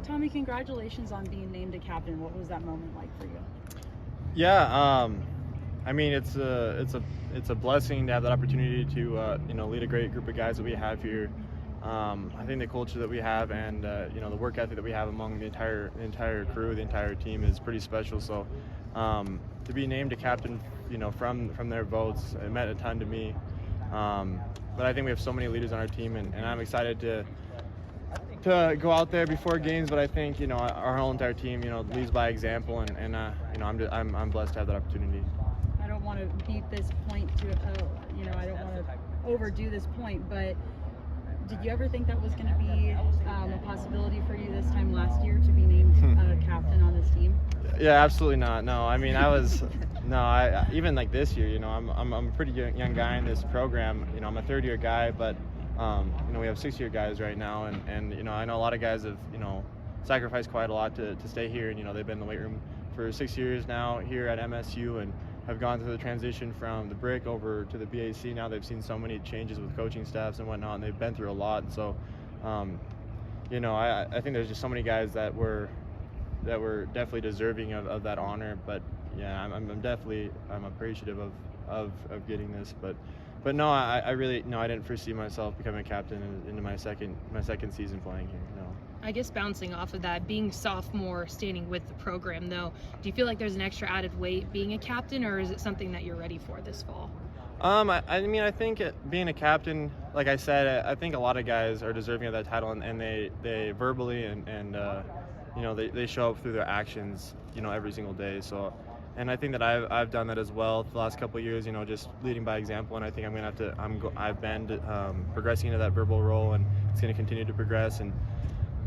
Tommy, congratulations on being named a captain. What was that moment like for you? Yeah, I mean it's a blessing to have that opportunity to lead a great group of guys that we have here. I think the culture that we have and the work ethic that we have among the entire crew, the entire team is pretty special. So to be named a captain, from their votes, it meant a ton to me. But I think we have so many leaders on our team, and I'm excited to go out there before games. But I think our whole entire team leads by example, and I'm blessed to have that opportunity. I don't want to beat this point to I don't want to overdo this point, but did you ever think that was going to be a possibility for you this time last year to be named captain on this team? Yeah, absolutely not. No, I mean I even like this year, I'm a pretty young guy in this program. I'm a third-year guy, but we have 6-year guys right now, and I know a lot of guys have sacrificed quite a lot to stay here, and they've been in the weight room for 6 years now here at MSU, and have gone through the transition from the brick over to the BAC. Now they've seen so many changes with coaching staffs and whatnot, and they've been through a lot. And so, I think there's just so many guys that were definitely deserving of that honor. But yeah, I'm definitely appreciative of getting this. But no, I really I didn't foresee myself becoming a captain into my second season playing here. No. I guess bouncing off of that, being sophomore, standing with the program, though, do you feel like there's an extra added weight being a captain, or is it something that you're ready for this fall? I mean, I think being a captain, like I said, I think a lot of guys are deserving of that title, and they verbally and they show up through their actions, every single day. So, and I think that I've done that as well the last couple of years, just leading by example. And I think I've been progressing into that verbal role, and it's going to continue to progress.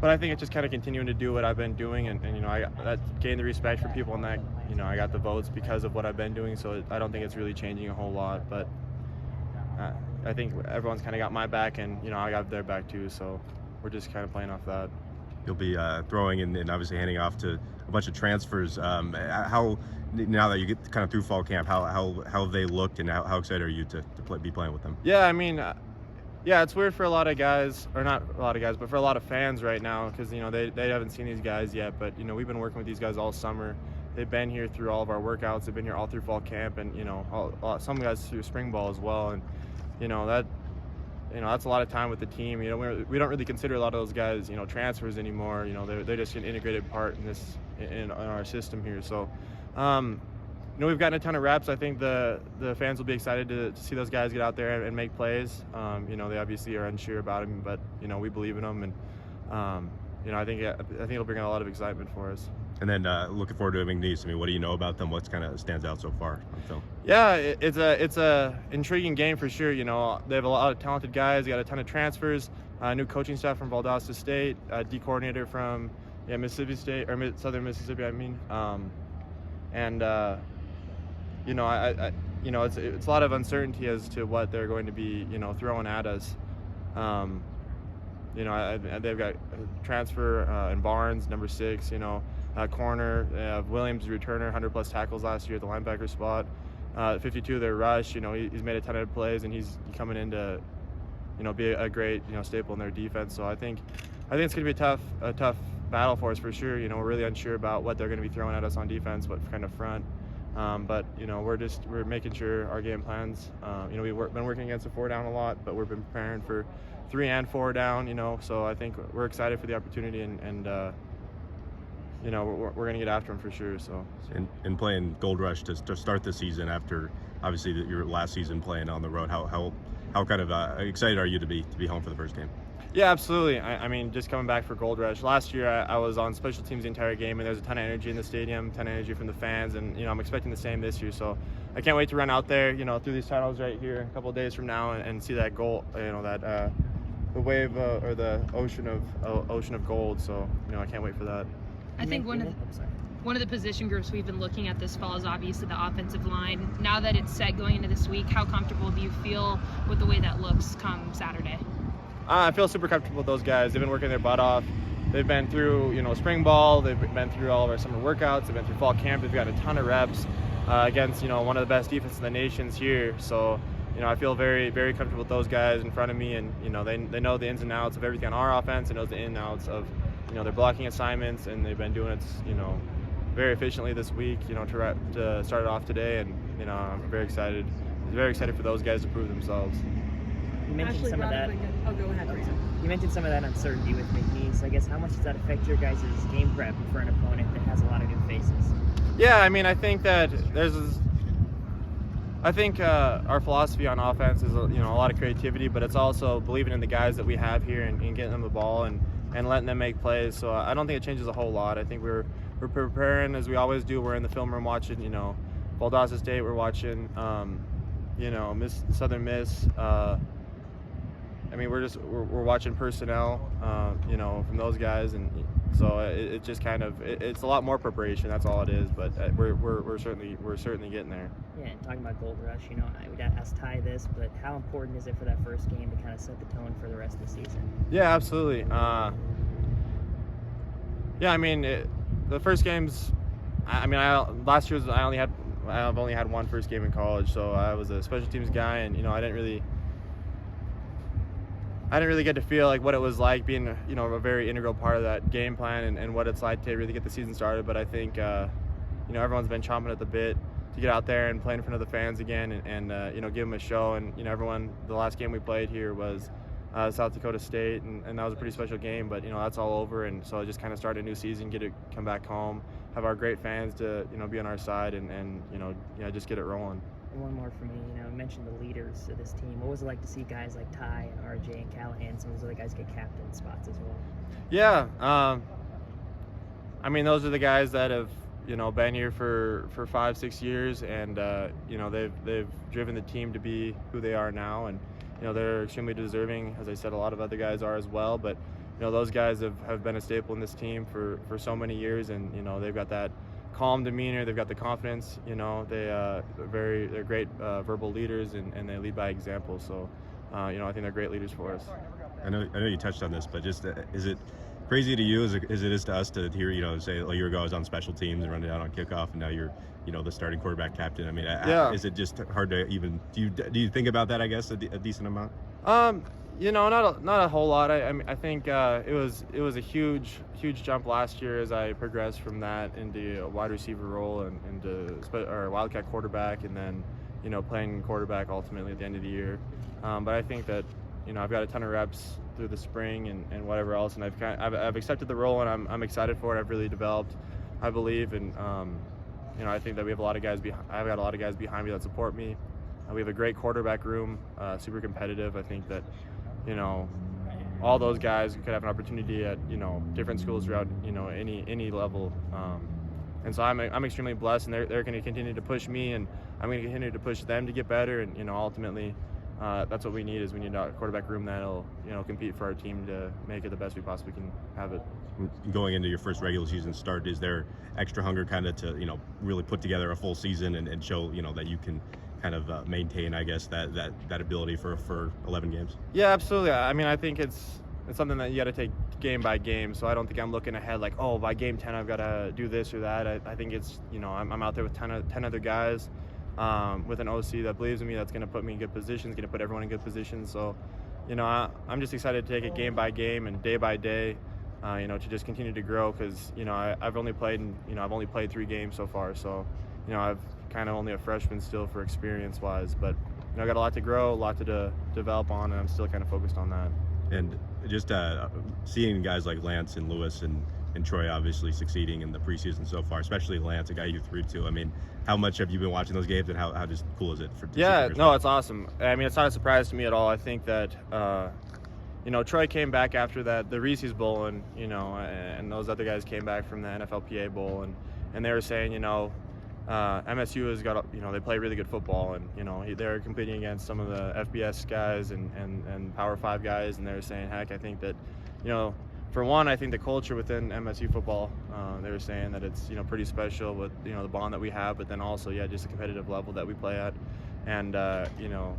But I think it's just kind of continuing to do what I've been doing, and that gained the respect from people, and that I got the votes because of what I've been doing. So I don't think it's really changing a whole lot, but I think everyone's kind of got my back, and I got their back too. So we're just kind of playing off that. You'll be throwing and obviously handing off to a bunch of transfers. How now that you get kind of through fall camp, how have they looked, and how excited are you to be playing with them? Yeah, I mean. Yeah, it's weird for a lot of guys, or not a lot of guys, but for a lot of fans right now, because they haven't seen these guys yet. But we've been working with these guys all summer. They've been here through all of our workouts. They've been here all through fall camp, and some guys through spring ball as well. And that's a lot of time with the team. We don't really consider a lot of those guys transfers anymore. They're just an integrated part in our system here. So. We've gotten a ton of reps. I think the fans will be excited to see those guys get out there and make plays. They obviously are unsure about them, but we believe in them, and I think it'll bring a lot of excitement for us. And then looking forward to McNeese. I mean, what do you know about them? What's kind of stands out so far on film? Yeah, it's a intriguing game for sure. They have a lot of talented guys. They got a ton of transfers. New coaching staff from Bobcat State, D coordinator from Mississippi State, or Southern Mississippi. I mean, it's a lot of uncertainty as to what they're going to be, throwing at us. They've got transfer in Barnes, number 6, corner. They have Williams, returner, 100+ tackles last year at the linebacker spot. 52, their rush. He's made a ton of plays, and he's coming in to, be a great, staple in their defense. So I think it's going to be a tough battle for us for sure. We're really unsure about what they're going to be throwing at us on defense, what kind of front. But we're making sure our game plans. We've been working against the 4 down a lot, but we've been preparing for 3 and 4 down. So I think we're excited for the opportunity, and we're gonna get after them for sure. So and playing Gold Rush to start the season after obviously your last season playing on the road, how kind of excited are you to be home for the first game? Yeah, absolutely. I mean, just coming back for Gold Rush. Last year, I was on special teams the entire game, and there's a ton of energy in the stadium, ton of energy from the fans, and I'm expecting the same this year. So I can't wait to run out there, through these tunnels right here a couple of days from now, and see that goal, the wave or the ocean of gold. So I can't wait for that. I think one of the position groups we've been looking at this fall is obviously the offensive line. Now that it's set going into this week, how comfortable do you feel with the way that looks come Saturday? I feel super comfortable with those guys. They've been working their butt off. They've been through, spring ball. They've been through all of our summer workouts. They've been through fall camp. They've gotten a ton of reps against, one of the best defenses in the nation's here. So, I feel very, very comfortable with those guys in front of me, and they know the ins and outs of everything on our offense, and knows the ins and outs of they're blocking assignments, and they've been doing it, very efficiently this week, to start it off today. And, I'm very excited for those guys to prove themselves. You mentioned Ashley some of that. Oh, go ahead, Teresa. You mentioned some of that uncertainty with McNeese. I guess how much does that affect your guys' game prep for an opponent that has a lot of new faces? Yeah, I mean, I think that our philosophy on offense is a lot of creativity, but it's also believing in the guys that we have here and getting them the ball and letting them make plays. So I don't think it changes a whole lot. I think we're preparing as we always do. We're in the film room watching, Valdosta State. We're watching, Southern Miss. I mean, we're watching personnel, from those guys, and so it just it's a lot more preparation. That's all it is. But we're certainly getting there. Yeah, and talking about Gold Rush, I would ask Ty this, but how important is it for that first game to kind of set the tone for the rest of the season? Yeah, absolutely. Yeah, I mean, the first games. Last year I've only had one first game in college, so I was a special teams guy, and I didn't really get to feel like what it was like being a very integral part of that game plan and what it's like to really get the season started. But I think everyone's been chomping at the bit to get out there and play in front of the fans again and give them a show. And the last game we played here was South Dakota State, and that was a pretty special game. But that's all over, and so I just kind of start a new season, come back home, have our great fans to be on our side, and just get it rolling. And one more for me, you mentioned the leaders of this team. What was it like to see guys like Ty and RJ and Callahan, some of those other guys get captain spots as well? Yeah, those are the guys that have been here for 5-6 years, and they've driven the team to be who they are now, and they're extremely deserving. As I said, a lot of other guys are as well, but those guys have been a staple in this team for so many years, and they've got that calm demeanor, they've got the confidence, they're great verbal leaders, and they lead by example. So I think they're great leaders for us. I know you touched on this, but just is it crazy to you as it is to us to hear say a year ago I was on special teams and running out on kickoff, and now you're the starting quarterback captain? I mean, yeah. Is it just hard to even do you think about that? I guess a decent amount. Not a whole lot. I think it was a huge jump last year as I progressed from that into a wide receiver role and into Wildcat quarterback, and then playing quarterback ultimately at the end of the year. But I think that I've got a ton of reps through the spring and whatever else, and I've accepted the role, and I'm excited for it. I've really developed, I believe, and I think that we have a lot of guys. I've got a lot of guys behind me that support me. We have a great quarterback room, super competitive. I think that all those guys could have an opportunity at different schools throughout any level, and so I'm extremely blessed, and they're going to continue to push me, and I'm going to continue to push them to get better, and ultimately that's what we need a quarterback room that'll compete for our team to make it the best we possibly can have it. Going into your first regular season start, is there extra hunger kind of to really put together a full season and show that you can kind of maintain, I guess, that ability for 11 games? Yeah, absolutely. I think it's something that you got to take game by game. So I don't think I'm looking ahead like, oh, by game 10 I've got to do this or that. I think it's I'm out there with 10 other guys, with an OC that believes in me, that's going to put me in good positions, going to put everyone in good positions. So I'm just excited to take it game by game and day by day, to just continue to grow, because I've only played 3 games so far. So I've kind of only a freshman still for experience wise, but I got a lot to grow, a lot to develop on, and I'm still kind of focused on that. And just seeing guys like Lance and Lewis and Troy obviously succeeding in the preseason so far, especially Lance, a guy you threw to. I mean, how much have you been watching those games, and how just cool is it for? Yeah, no, it's awesome. I mean, it's not a surprise to me at all. I think that Troy came back after the Reese's Bowl, and and those other guys came back from the NFLPA Bowl, and they were saying MSU has got they play really good football, and they're competing against some of the FBS guys and Power 5 guys, and they were saying, heck, I think that for one, I think the culture within MSU football, they were saying that it's pretty special with the bond that we have, but then also just the competitive level that we play at, and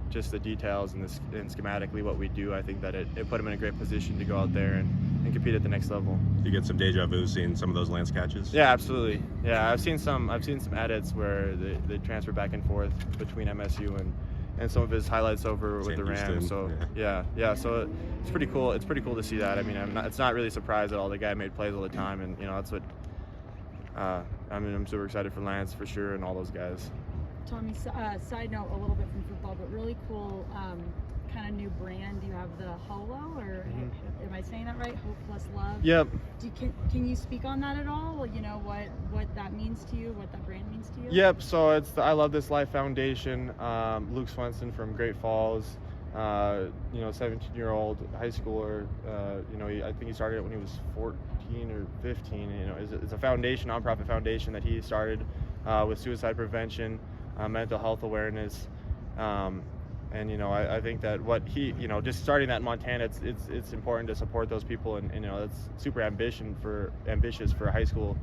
just the details and schematically what we do. I think that it put them in a great position to go out there and compete at the next level. You get some deja vu seeing some of those Lance catches? Yeah, absolutely. Yeah, I've seen some edits where they transfer back and forth between MSU and and some of his highlights over with the Houston, Rams. So yeah. So it's pretty cool. It's pretty cool to see that. I mean, it's not really surprised at all. The guy made plays all the time, and that's what. I'm super excited for Lance for sure, and all those guys. Tommy, side note, a little bit from football, but really cool kind of new brand. You have the Holo, or am I saying that right? Hope plus love. Yep. Can you speak on that at all? You know what that means to you, what that brand means to you? Yep. So it's the I Love This Life Foundation. Luke Swenson from Great Falls. 17-year-old high schooler. I think he started it when he was 14 or 15. It's a foundation, nonprofit foundation that he started with suicide prevention, mental health awareness, and I think that what he, just starting that in Montana, it's important to support those people, and it's super ambitious for a high school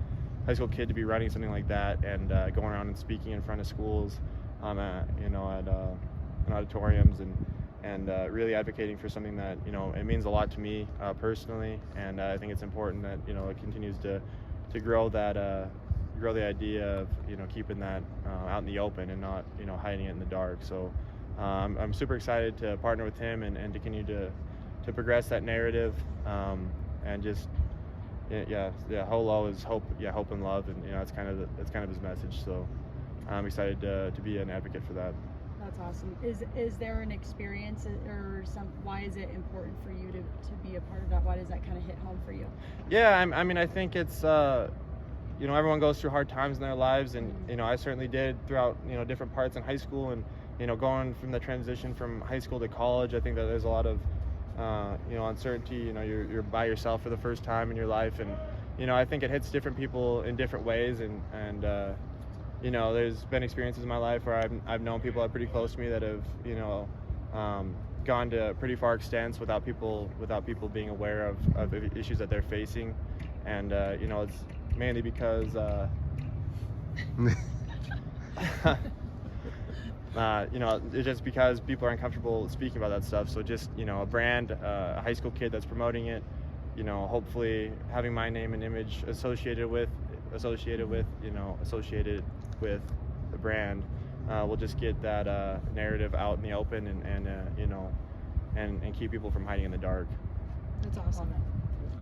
kid to be running something like that, and going around and speaking in front of schools, in auditoriums, and really advocating for something that it means a lot to me personally, and I think it's important that it continues to grow that grow the idea of keeping that out in the open and not hiding it in the dark. So I'm super excited to partner with him and to continue to progress that narrative, and just Holo is hope, hope and love, and that's kind of his message. So I'm excited to be an advocate for that. That's awesome. Is there an experience or why is it important for you to be a part of that? Why does that kind of hit home for you? Yeah, I think it's everyone goes through hard times in their lives, and I certainly did throughout different parts in high school, and going from the transition from high school to college. I think that there's a lot of uncertainty. You're by yourself for the first time in your life, and I think it hits different people in different ways, and there's been experiences in my life where I've known people that are pretty close to me that have gone to pretty far extents without people being aware of issues that they're facing, and it's mainly because it's just because people are uncomfortable speaking about that stuff. So just a brand, a high school kid that's promoting it, hopefully having my name and image associated with the brand, we'll just get that narrative out in the open, and keep people from hiding in the dark. That's awesome.